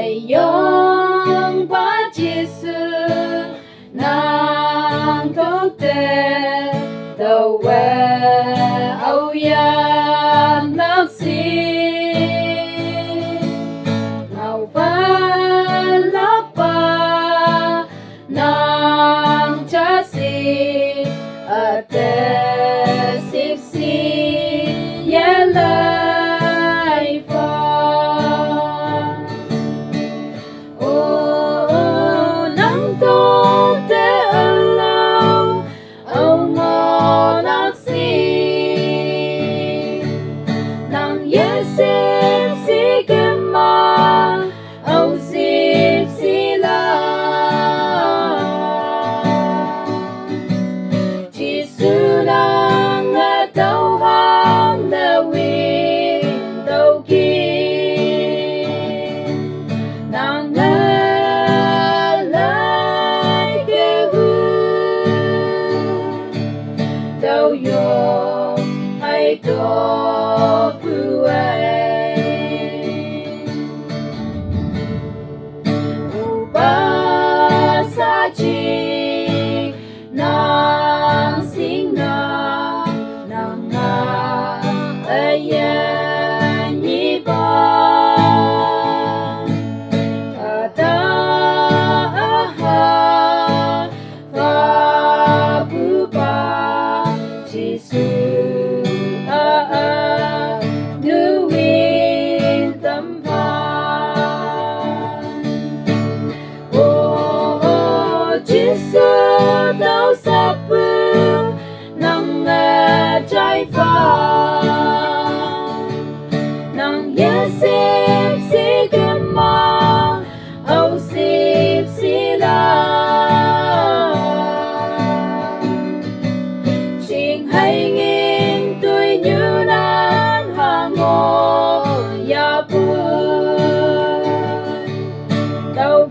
ai用把结束能够得到为欧阳那些ngầu và lấp ba nàng cha si ở thế xếp si ya lại pha ô nắng tốt thế ở lâu ông mò nắng si nàng ya xếp si cái mà ông xếp si la chỉ sự đang ở đâu hàng nơi wind đâu kia nàng ở lại cái đâu yo ai đó bùi ba sa chi nàng sinh na nàng nga ai nhị ba ta ha và bu ba chỉ su nu win tâm Jesus đâu sắp bước nắng nghe trái pha nắng nhớ xếp xí cái mà âu xếp xí la chuyện hay nghìn tôi như nan hàng ngô ya buồn đâu